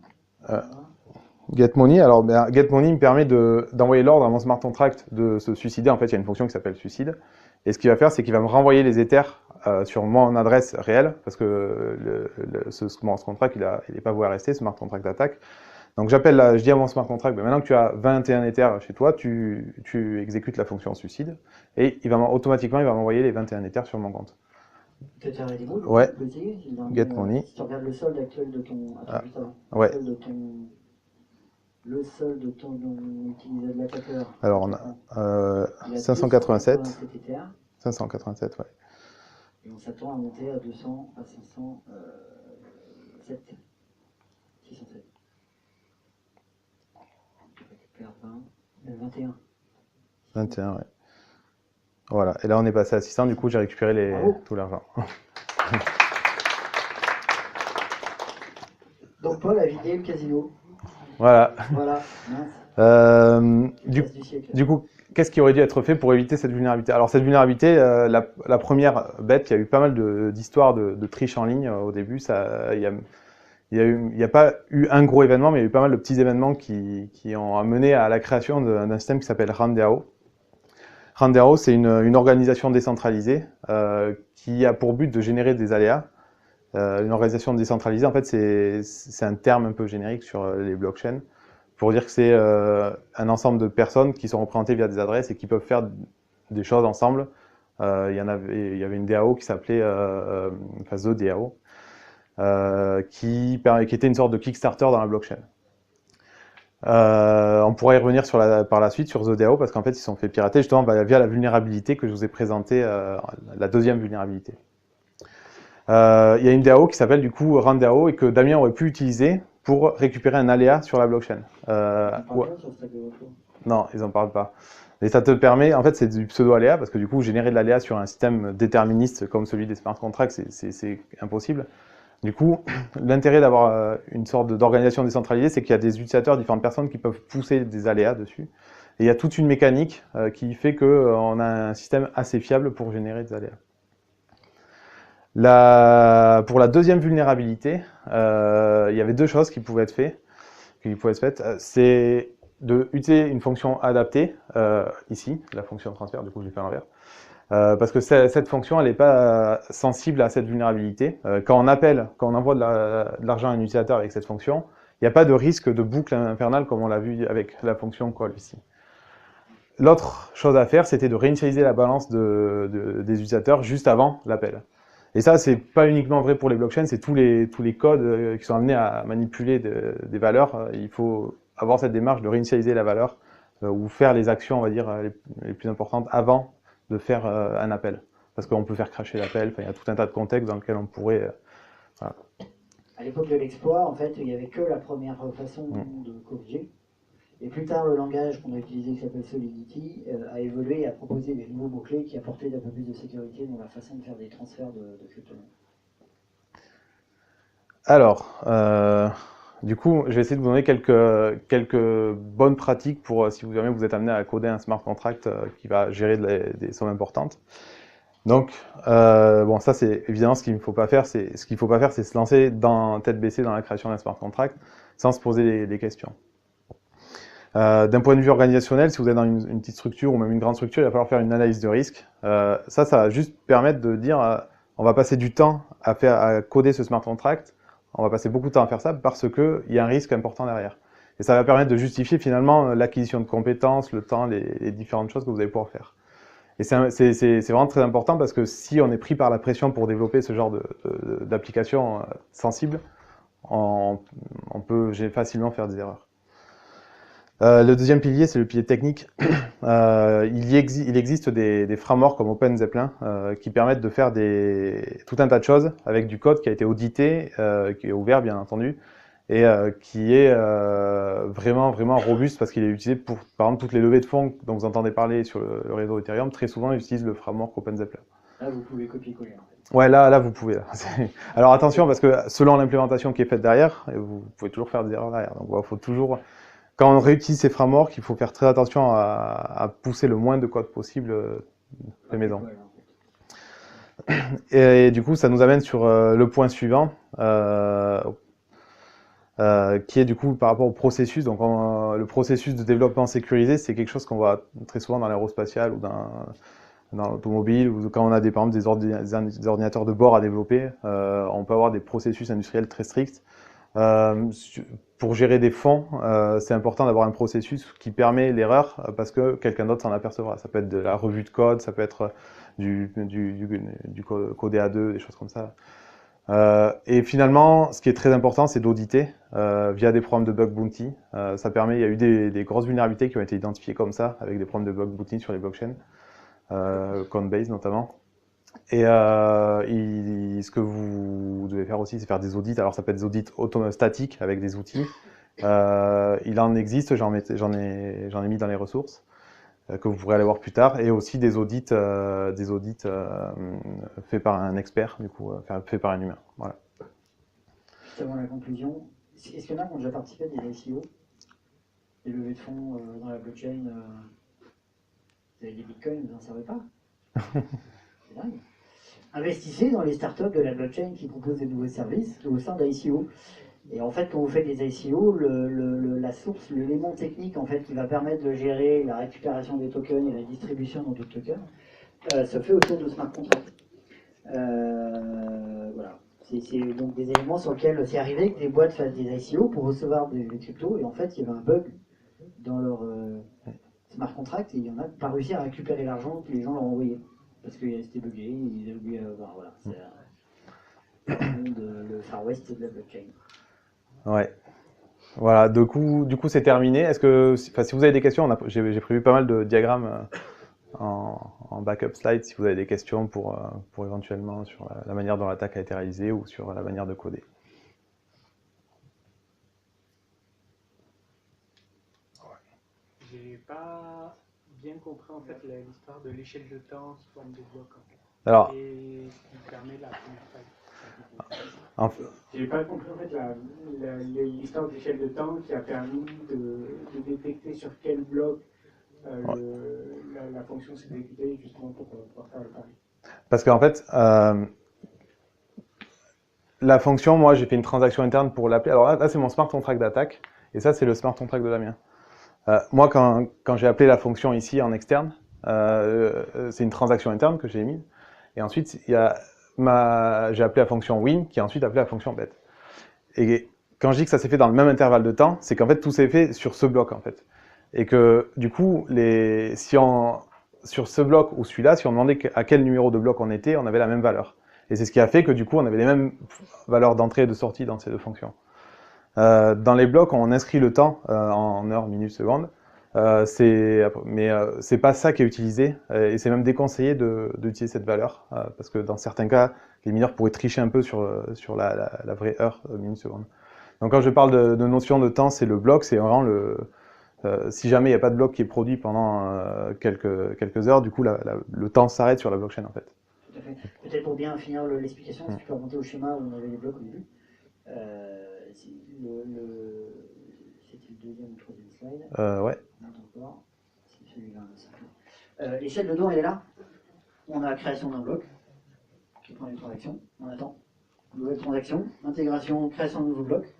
Get Money, alors Get Money me permet d'envoyer l'ordre à mon smart contract de se suicider. En fait, il y a une fonction qui s'appelle suicide. Et ce qu'il va faire, c'est qu'il va me renvoyer les Ethers sur mon adresse réelle, parce que ce smart contract, il n'est pas voué à rester, ce smart contract d'attaque. Donc je dis à mon smart contract, maintenant que tu as 21 Ethers chez toi, tu exécutes la fonction suicide, et automatiquement, il va m'envoyer les 21 Ethers sur mon compte. Tu as arrêté où? Ouais. Get Money. Si tu regardes le solde actuel de ton... Ouais. Le solde de ton utilisateur de l'attaqueur. Alors on a 587. 587, ouais. Et on s'attend à monter à 200, à 507. 607. On récupère 21. 21, ouais. Voilà, et là on est passé à 600, du coup j'ai récupéré tout l'argent. Donc Paul a vidé le casino. Voilà. Voilà, mince. Du coup, qu'est-ce qui aurait dû être fait pour éviter cette vulnérabilité? Alors cette vulnérabilité, la première bête, il y a eu pas mal d'histoires de triche en ligne au début. Il n'y a pas eu un gros événement, mais il y a eu pas mal de petits événements qui ont amené à la création d'un système qui s'appelle RANDAO. RANDAO, c'est une organisation décentralisée qui a pour but de générer des aléas. Une organisation décentralisée, en fait, c'est un terme un peu générique sur les blockchains pour dire que c'est un ensemble de personnes qui sont représentées via des adresses et qui peuvent faire des choses ensemble. Il y avait une DAO qui s'appelait The DAO, qui était une sorte de Kickstarter dans la blockchain. On pourrait y revenir par la suite sur The DAO parce qu'en fait, ils se sont fait pirater justement via la vulnérabilité que je vous ai présentée, la deuxième vulnérabilité. Il y a une DAO qui s'appelle du coup RANDAO et que Damien aurait pu utiliser pour récupérer un aléa sur la blockchain. Non, ils n'en parlent pas. Et ça te permet, en fait, c'est du pseudo-aléa parce que du coup, générer de l'aléa sur un système déterministe comme celui des smart contracts, c'est impossible. Du coup, l'intérêt d'avoir une sorte d'organisation décentralisée, c'est qu'il y a des utilisateurs, différentes personnes qui peuvent pousser des aléas dessus. Et il y a toute une mécanique qui fait qu'on a un système assez fiable pour générer des aléas. Pour la deuxième vulnérabilité, il y avait 2 choses qui pouvaient être faites. C'est d'utiliser une fonction adaptée, ici, la fonction transfert, du coup je l'ai fait à l'envers. Parce que cette fonction, elle n'est pas sensible à cette vulnérabilité. Quand on envoie de l'argent à un utilisateur avec cette fonction, il n'y a pas de risque de boucle infernale comme on l'a vu avec la fonction call ici. l'autre chose à faire, c'était de réinitialiser la balance des utilisateurs juste avant l'appel. Et ça, c'est pas uniquement vrai pour les blockchains, c'est tous les codes qui sont amenés à manipuler des valeurs. Il faut avoir cette démarche de réinitialiser la valeur ou faire les actions, on va dire, les plus importantes avant de faire un appel. Parce qu'on peut faire crasher l'appel, il y a tout un tas de contextes dans lesquels on pourrait... voilà. À l'époque de l'exploit, en fait, il n'y avait que la première façon de corriger. Et plus tard, le langage qu'on a utilisé, qui s'appelle Solidity, a évolué et a proposé des nouveaux mots-clés qui apportaient un peu plus de sécurité dans la façon de faire des transferts de crypto-monnaies. Alors, du coup, je vais essayer de vous donner quelques bonnes pratiques pour si jamais vous êtes amené à coder un smart contract qui va gérer des sommes importantes. Donc, bon, ça c'est évidemment ce qu'il ne faut pas faire. Ce qu'il ne faut pas faire, c'est se lancer tête baissée dans la création d'un smart contract sans se poser des questions. D'un point de vue organisationnel, si vous êtes dans une petite structure ou même une grande structure, il va falloir faire une analyse de risque. Ça va juste permettre de dire on va passer du temps à coder ce smart contract, on va passer beaucoup de temps à faire ça parce qu'il y a un risque important derrière. Et ça va permettre de justifier finalement l'acquisition de compétences, le temps, les différentes choses que vous allez pouvoir faire. Et c'est vraiment très important parce que si on est pris par la pression pour développer ce genre d'application sensible, on peut facilement faire des erreurs. Le deuxième pilier, c'est le pilier technique. Il existe des frameworks comme OpenZeppelin qui permettent de faire tout un tas de choses avec du code qui a été audité, qui est ouvert bien entendu, et qui est vraiment robuste parce qu'il est utilisé pour, par exemple, toutes les levées de fonds dont vous entendez parler sur le réseau Ethereum. Très souvent, ils utilisent le framework OpenZeppelin. Là, vous pouvez copier-coller en fait. Ouais, là vous pouvez. Là. Alors attention, parce que selon l'implémentation qui est faite derrière, vous pouvez toujours faire des erreurs derrière. Donc il faut toujours... Quand on réutilise ces frameworks, il faut faire très attention à pousser le moins de code possible fait maison. Et du coup, ça nous amène sur le point suivant, qui est du coup par rapport au processus. Donc, le processus de développement sécurisé, c'est quelque chose qu'on voit très souvent dans l'aérospatial ou dans l'automobile, ou quand on a par exemple des ordinateurs de bord à développer, on peut avoir des processus industriels très stricts. Pour gérer des fonds, c'est important d'avoir un processus qui permet l'erreur parce que quelqu'un d'autre s'en apercevra. Ça peut être de la revue de code, ça peut être du codé à deux, des choses comme ça. Et finalement, ce qui est très important, c'est d'auditer via des programmes de bug bounty. Ça permet, il y a eu des grosses vulnérabilités qui ont été identifiées comme ça, avec des problèmes de bug bounty sur les blockchains, Coinbase notamment. Et ce que vous devez faire aussi, c'est faire des audits. Alors ça peut être des audits statiques avec des outils. Il en existe, j'en ai mis dans les ressources que vous pourrez aller voir plus tard, et aussi des audits faits par un expert, du coup, faits par un humain. Voilà. Juste avant la conclusion, est-ce qu'il y en a qui ont déjà participé à des ICO, des levées de fonds dans la blockchain? Vous avez des bitcoins, vous n'en savez pas? C'est dingue. Investissez dans les startups de la blockchain qui proposent des nouveaux services au sein d'ICO. Et en fait, quand vous faites des ICO, la source, l'élément technique en fait, qui va permettre de gérer la récupération des tokens et la distribution dans d'autres tokens, se fait autour de smart contracts. Voilà. C'est donc des éléments sur lesquels c'est arrivé que des boîtes fassent des ICO pour recevoir des cryptos, et en fait, il y avait un bug dans leur smart contract, et il y en a pas réussi à récupérer l'argent que les gens leur envoyaient. Parce que c'était bugué, ils avaient oublié. Voilà, c'est le Far West de la blockchain. Ouais. Voilà, du coup c'est terminé. Est-ce que, si vous avez des questions, j'ai prévu pas mal de diagrammes en backup slide si vous avez des questions pour éventuellement sur la manière dont l'attaque a été réalisée ou sur la manière de coder. J'ai pas bien compris en fait l'histoire de l'échelle de temps sous forme de bloc. Alors, et ce qui permet la première phase. J'ai pas compris en fait l'histoire d'échelle de temps qui a permis de détecter sur quel bloc la fonction s'est exécutée justement pour pouvoir faire le pari. Parce qu'en fait, la fonction, moi j'ai fait une transaction interne pour l'appeler. Alors là c'est mon smart contract d'attaque et ça c'est le smart contract de Damien. Moi quand j'ai appelé la fonction ici en externe, c'est une transaction interne que j'ai émise. Et ensuite, j'ai appelé la fonction win, qui a ensuite appelé la fonction bet. Et quand je dis que ça s'est fait dans le même intervalle de temps, c'est qu'en fait, tout s'est fait sur ce bloc, en fait. Et que du coup, sur ce bloc ou celui-là, si on demandait à quel numéro de bloc on était, on avait la même valeur. Et c'est ce qui a fait que du coup, on avait les mêmes valeurs d'entrée et de sortie dans ces deux fonctions. Dans les blocs, on inscrit le temps en heures, minutes, secondes. Mais c'est pas ça qui est utilisé, et c'est même déconseillé d'utiliser cette valeur, parce que dans certains cas, les mineurs pourraient tricher un peu sur la vraie heure, minute, seconde. Donc quand je parle de notion de temps, c'est le bloc, c'est vraiment si jamais il n'y a pas de bloc qui est produit pendant quelques heures, du coup le temps s'arrête sur la blockchain en fait. Tout à fait. Peut-être pour bien finir l'explication, si tu peux remonter au schéma où on avait les blocs au début. C'était le deuxième ou le troisième slide. Ouais. Encore. C'est celui-là. L'échelle de temps, elle est là. On a la création d'un bloc qui prend une transaction. On attend. Nouvelle transaction. Intégration, création de nouveau bloc.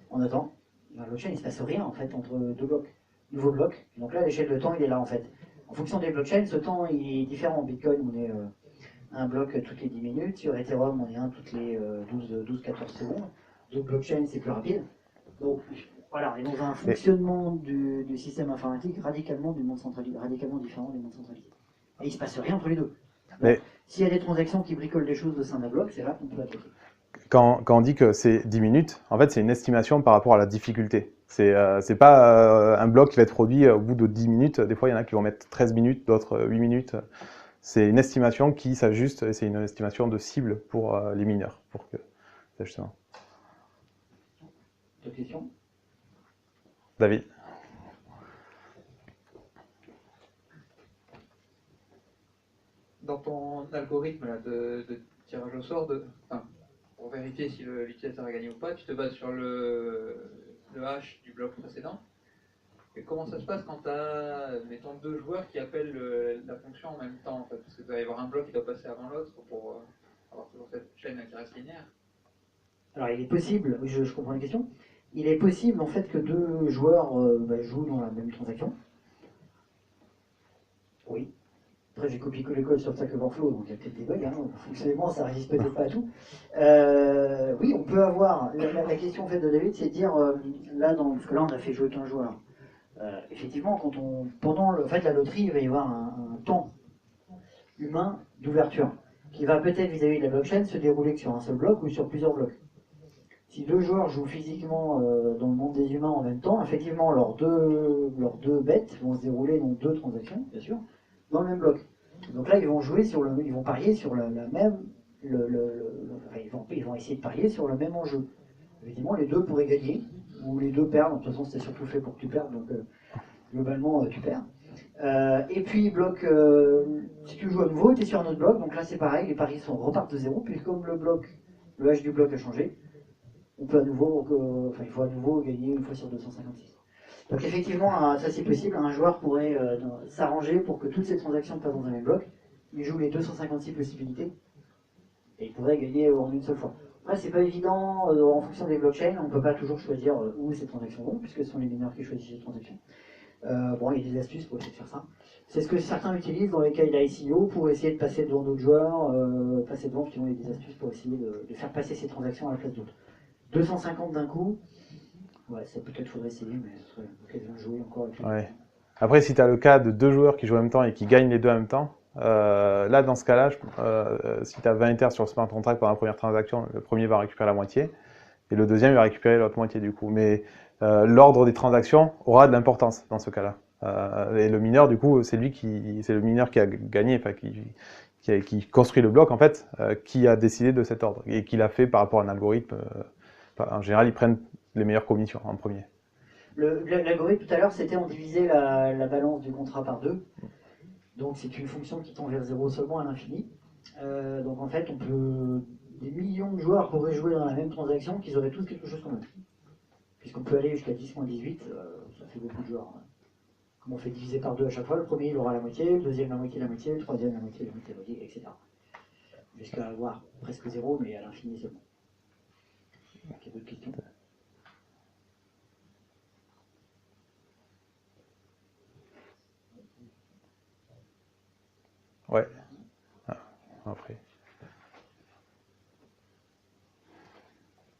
On attend. Dans la blockchain, il ne se passe rien en fait entre deux blocs. Nouveau bloc. Donc là, l'échelle de temps, il est là en fait. En fonction des blockchains, ce temps il est différent. En Bitcoin, on est un bloc toutes les 10 minutes. Sur Ethereum, on est un toutes les 12-14 secondes. D'autres blockchains, c'est plus rapide. Donc voilà, on est dans un fonctionnement du système informatique radicalement différent du monde centralisé. Et il ne se passe rien entre les deux. S'il y a des transactions qui bricolent des choses au sein d'un bloc, c'est là qu'on peut attaquer. Quand on dit que c'est 10 minutes, en fait, c'est une estimation par rapport à la difficulté. C'est pas un bloc qui va être produit au bout de 10 minutes. Des fois, il y en a qui vont mettre 13 minutes, d'autres 8 minutes. C'est une estimation qui s'ajuste, et c'est une estimation de cible pour les mineurs. Justement. D'autres questions ? David. Dans ton algorithme là, de tirage au sort, pour vérifier si l'utilisateur a gagné ou pas, tu te bases sur le hash du bloc précédent. Et comment ça se passe quand tu as, mettons, deux joueurs qui appellent la fonction en même temps en fait? Parce que tu vas y avoir un bloc qui doit passer avant l'autre pour avoir toujours cette chaîne qui reste linéaire. Alors il est possible, je comprends la question, il est possible en fait que deux joueurs jouent dans la même transaction. Oui. Après j'ai copié-collé le code sur Stack Overflow, donc il y a peut-être des bugs, hein. Fonctionnellement ça résiste peut-être pas à tout. Oui, on peut avoir, la question en fait de David, c'est de dire, parce que là on a fait jouer qu'un joueur. Effectivement, pendant la loterie, il va y avoir un temps humain d'ouverture qui va peut-être vis-à-vis de la blockchain se dérouler que sur un seul bloc ou sur plusieurs blocs. Si deux joueurs jouent physiquement dans le monde des humains en même temps, effectivement, leurs deux bêtes vont se dérouler dans deux transactions, bien sûr, dans le même bloc. Donc là, ils vont parier sur la même, ils vont essayer de parier sur le même enjeu. Évidemment, les deux pourraient gagner, ou les deux perdent. De toute façon, c'était surtout fait pour que tu perdes, donc globalement, tu perds. Et puis, bloc, si tu joues à nouveau, tu es sur un autre bloc, donc là, c'est pareil, les paris repartent de zéro, puis comme le hash du bloc a changé, il faut à nouveau gagner une fois sur 256. Donc effectivement, ça c'est possible, un joueur pourrait s'arranger pour que toutes ces transactions passent dans un même bloc, il joue les 256 possibilités, et il pourrait gagner en une seule fois. Après, c'est pas évident, en fonction des blockchains, on ne peut pas toujours choisir où ces transactions vont, puisque ce sont les mineurs qui choisissent les transactions. Il y a des astuces pour essayer de faire ça. C'est ce que certains utilisent dans les cas d'ICO pour essayer de passer devant d'autres joueurs, passer devant, il y a des astuces pour essayer de faire passer ces transactions à la place d'autres. 250 d'un coup, ouais, ça peut-être faudrait essayer, mais ce serait l'occasion de jouer encore avec Ouais. Après, si tu as le cas de deux joueurs qui jouent en même temps et qui gagnent les deux en même temps, là, dans ce cas-là, si tu as 20 Ethers sur le smart contract pour la première transaction, le premier va récupérer la moitié et le deuxième va récupérer l'autre moitié du coup. Mais l'ordre des transactions aura de l'importance dans ce cas-là. Et le mineur, du coup, c'est le mineur qui a gagné, enfin, qui construit le bloc, en fait, qui a décidé de cet ordre et qui l'a fait par rapport à un algorithme. En général, ils prennent les meilleures commissions en premier. L'algorithme tout à l'heure, c'était on divisait la balance du contrat par deux. Donc c'est une fonction qui tend vers 0 seulement à l'infini. Donc en fait, des millions de joueurs pourraient jouer dans la même transaction, qu'ils auraient tous quelque chose commun. Puisqu'on peut aller jusqu'à 10-18, ça fait beaucoup de joueurs. Comme on fait diviser par deux à chaque fois, le premier il aura la moitié, le deuxième la moitié, le troisième la moitié, etc. Jusqu'à avoir presque 0, mais à l'infini seulement. Il y a d'autres questions ? Ouais. Après.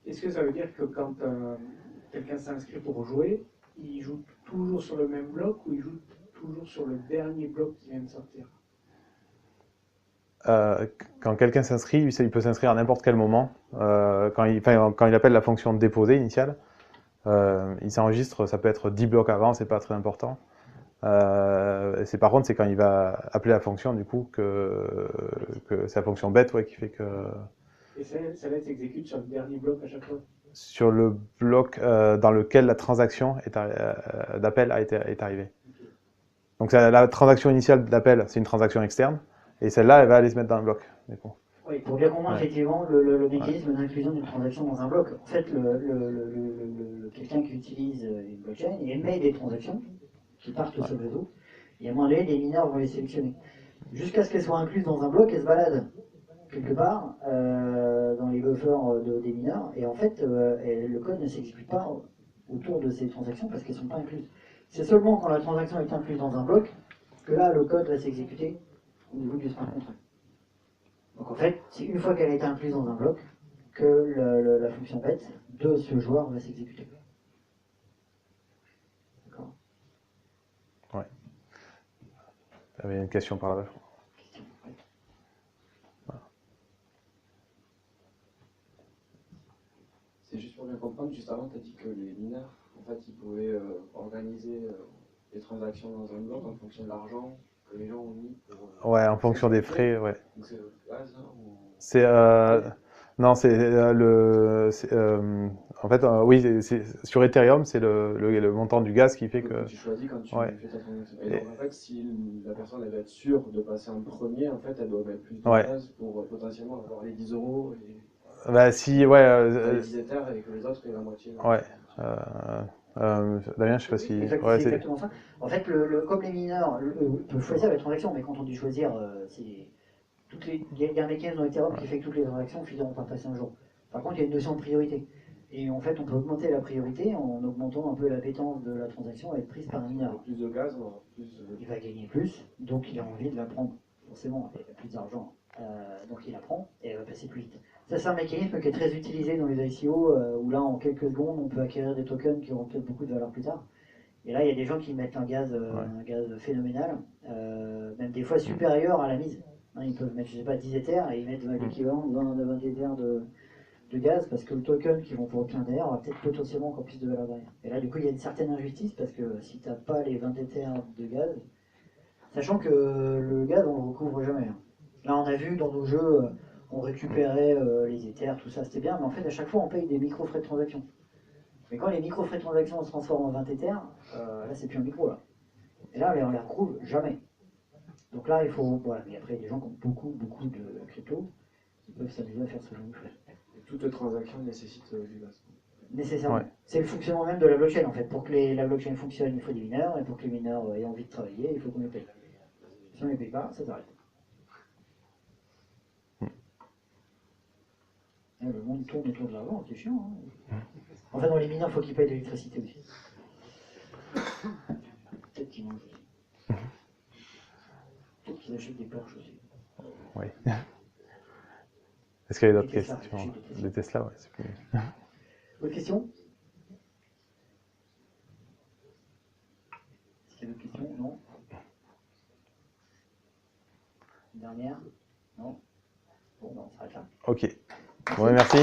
Est-ce que ça veut dire que quand quelqu'un s'inscrit pour jouer, il joue toujours sur le même bloc ou il joue toujours sur le dernier bloc qui vient de sortir? Quand quelqu'un s'inscrit, il peut s'inscrire à n'importe quel moment. Quand il appelle la fonction déposer initiale, il s'enregistre, ça peut être 10 blocs avant, c'est pas très important. Par contre, c'est quand il va appeler la fonction, du coup, que c'est la fonction bête, ouais, qui fait que... Et celle-là s'exécute sur le dernier bloc à chaque fois? Sur le bloc dans lequel la transaction d'appel est arrivée. Donc la transaction initiale d'appel, c'est une transaction externe, et celle-là, elle va aller se mettre dans le bloc. Du coup. Oui, pour bien comprendre Ouais. effectivement le mécanisme d'inclusion d'une transaction dans un bloc. En fait, quelqu'un qui utilise une blockchain, il émet des transactions qui partent sur le réseau, et à un moment donné, les mineurs vont les sélectionner. Jusqu'à ce qu'elles soient incluses dans un bloc, elles se baladent quelque part dans les buffers des mineurs, et en fait, le code ne s'exécute pas autour de ces transactions parce qu'elles ne sont pas incluses. C'est seulement quand la transaction est incluse dans un bloc que là, le code va s'exécuter au niveau du smart contract. Donc en fait, c'est une fois qu'elle a été incluse dans un bloc que la fonction bête de ce joueur va s'exécuter. D'accord. Ouais. Tu avais une question par là-bas. Question. Ouais. Voilà. C'est juste pour bien comprendre, juste avant, tu as dit que les mineurs, en fait, ils pouvaient organiser les transactions dans un bloc en fonction de l'argent que les gens ont mis pour... Ouais, en fonction des frais, ouais. Donc c'est le gaz, hein, ou... C'est non, c'est en fait sur Ethereum, c'est le montant du gaz qui fait que tu choisis quand tu ouais. fais ta transaction. Et donc en fait, si la personne elle va être sûre de passer en premier, en fait, elle doit mettre plus de Ouais. gaz pour potentiellement avoir les 10 euros et Bah si ouais les 10 Ethers et que les autres aient la moitié. ouais. Damien, je sais pas si C'est ouais, exactement ça. En fait, comme les mineurs peuvent choisir les transactions, mais quand on dit choisir, il y a un mécanisme dans Ethereum qui fait que toutes les transactions finiront par passer un jour. Par contre, il y a une notion de priorité. Et en fait, on peut augmenter la priorité en augmentant un peu l'appétence de la transaction à être prise par un mineur. Plus de gaz, on aura plus de... Il va gagner plus, donc il a envie de la prendre. Forcément, il a plus d'argent, donc il la prend et elle va passer plus vite. Ça, c'est un mécanisme qui est très utilisé dans les ICO, où là, en quelques secondes, on peut acquérir des tokens qui auront peut-être beaucoup de valeur plus tard. Et là, il y a des gens qui mettent un gaz phénoménal, même des fois supérieur à la mise. Hein, ils peuvent mettre, je sais pas, 10 Ethers et ils mettent l'équivalent de 20 Ethers de gaz parce que le token qu'ils vont pour obtenir derrière aura peut-être potentiellement encore plus de valeur derrière. Et là, du coup, il y a une certaine injustice parce que si tu n'as pas les 20 Ethers de gaz, sachant que le gaz, on le recouvre jamais. Hein. Là, on a vu dans nos jeux, on récupérait les Ethers, tout ça, c'était bien, mais en fait, à chaque fois, on paye des micro-frais de transaction. Mais quand les micro-frais de transaction se transforment en 20 Ethers, là, c'est plus un micro, là. Et là, on les recouvre jamais. Donc là, il faut... Voilà, mais après, il y a des gens qui ont beaucoup de crypto, qui peuvent s'amuser à faire ce genre de choses. Et toute transaction nécessite du gaz. Nécessairement. Ouais. C'est le fonctionnement même de la blockchain, en fait. Pour que la blockchain fonctionne, il faut des mineurs, et pour que les mineurs aient envie de travailler, il faut qu'on les paye. Si on ne les paye pas, ça s'arrête. Le monde tourne autour de l'argent, c'est chiant. Hein. Enfin, dans les mineurs, il faut qu'ils payent de l'électricité aussi. Peut-être qu'ils mangent aussi. Peut-être qu'ils achètent des Porsche aussi. Oui. Est-ce qu'il y a d'autres Des Tesla, questions? Des Tesla, ouais. C'est plus... Autre question? Est-ce qu'il y a d'autres questions? Non. Une dernière? Non. Bon, on s'arrête là. Ok. Ouais, merci.